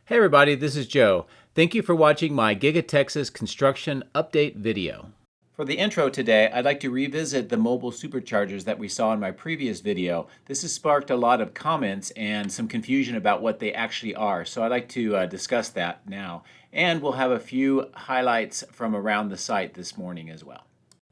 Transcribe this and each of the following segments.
Hey everybody, this is Joe. Thank you for watching my Giga-Texas construction update video. For the intro today, I'd like to revisit the mobile superchargers that we saw in my previous video. This has sparked a lot of comments and some confusion about what they actually are, so I'd like to discuss that now. And we'll have a few highlights from around the site this morning as well.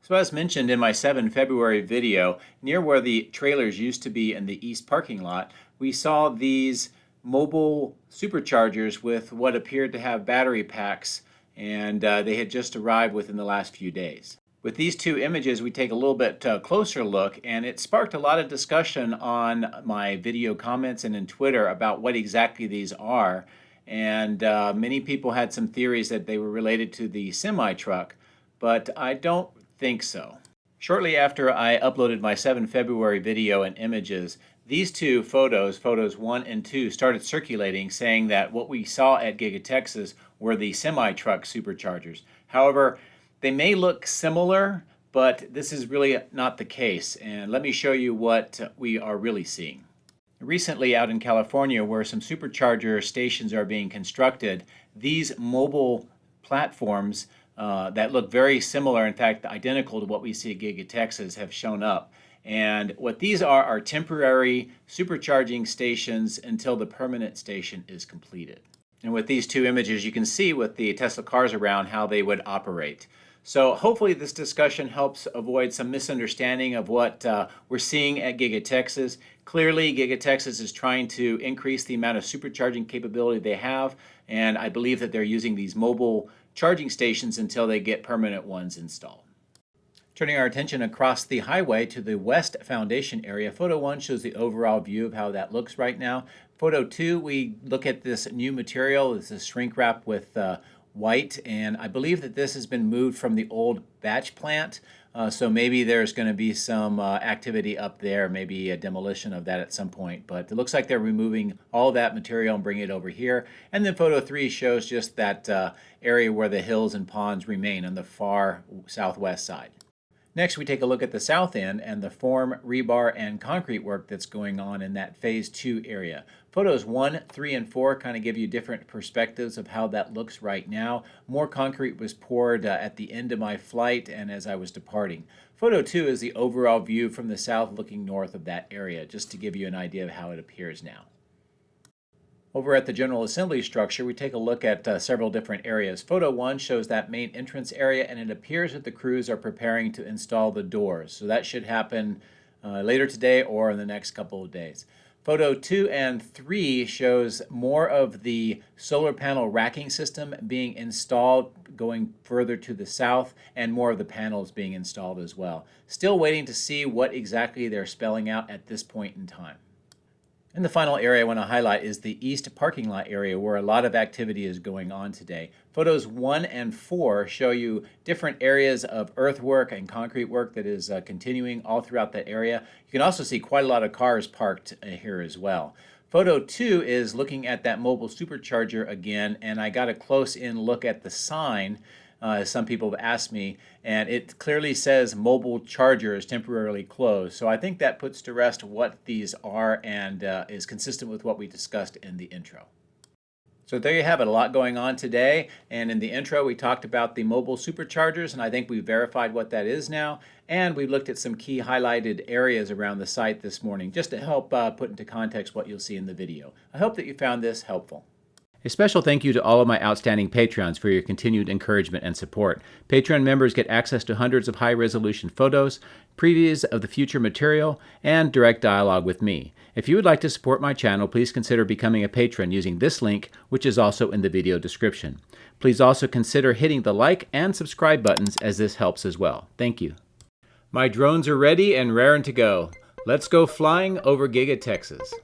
So as mentioned in my 7 February video, near where the trailers used to be in the east parking lot, we saw these mobile superchargers with what appeared to have battery packs, and they had just arrived within the last few days. With these two images, we take a little bit closer look, and it sparked a lot of discussion on my video comments and in Twitter about what exactly these are. And many people had some theories that they were related to the semi-truck, but I don't think so. Shortly after I uploaded my 7 February video and images, these two photos 1 and 2, started circulating saying that what we saw at Giga-Texas were the semi-truck superchargers. However, they may look similar, but this is really not the case. And let me show you what we are really seeing. Recently out in California, where some supercharger stations are being constructed, these mobile platforms that look very similar, in fact identical to what we see at Giga-Texas, have shown up. And what these are temporary supercharging stations until the permanent station is completed. And with these two images, you can see with the Tesla cars around how they would operate. So hopefully this discussion helps avoid some misunderstanding of what we're seeing at Giga-Texas. Clearly, Giga-Texas is trying to increase the amount of supercharging capability they have, and I believe that they're using these mobile charging stations until they get permanent ones installed. Turning our attention across the highway to the west foundation area, photo 1 shows the overall view of how that looks right now. Photo 2, we look at this new material. This is shrink wrap with white, and I believe that this has been moved from the old batch plant, so maybe there's going to be some activity up there, maybe a demolition of that at some point, but it looks like they're removing all that material and bringing it over here. And then photo 3 shows just that area where the hills and ponds remain on the far southwest side. Next, we take a look at the south end and the form, rebar, and concrete work that's going on in that phase 2 area. Photos 1, 3, and 4 kind of give you different perspectives of how that looks right now. More concrete was poured at the end of my flight and as I was departing. Photo 2 is the overall view from the south looking north of that area, just to give you an idea of how it appears now. Over at the General Assembly structure, we take a look at several different areas. Photo 1 shows that main entrance area, and it appears that the crews are preparing to install the doors. So that should happen later today or in the next couple of days. Photo 2 and 3 shows more of the solar panel racking system being installed going further to the south, and more of the panels being installed as well. Still waiting to see what exactly they're spelling out at this point in time. And the final area I want to highlight is the east parking lot area, where a lot of activity is going on today. Photos 1 and 4 show you different areas of earthwork and concrete work that is continuing all throughout that area. You can also see quite a lot of cars parked here as well. Photo 2 is looking at that mobile supercharger again, and I got a close-in look at the sign. Some people have asked me, and it clearly says mobile charger is temporarily closed. So I think that puts to rest what these are and is consistent with what we discussed in the intro. So there you have it, a lot going on today. And in the intro, we talked about the mobile superchargers, and I think we verified what that is now. And we looked at some key highlighted areas around the site this morning, just to help put into context what you'll see in the video. I hope that you found this helpful. A special thank you to all of my outstanding Patreons for your continued encouragement and support. Patreon members get access to hundreds of high-resolution photos, previews of the future material, and direct dialogue with me. If you would like to support my channel, please consider becoming a patron using this link, which is also in the video description. Please also consider hitting the like and subscribe buttons, as this helps as well. Thank you. My drones are ready and raring to go. Let's go flying over Giga-Texas.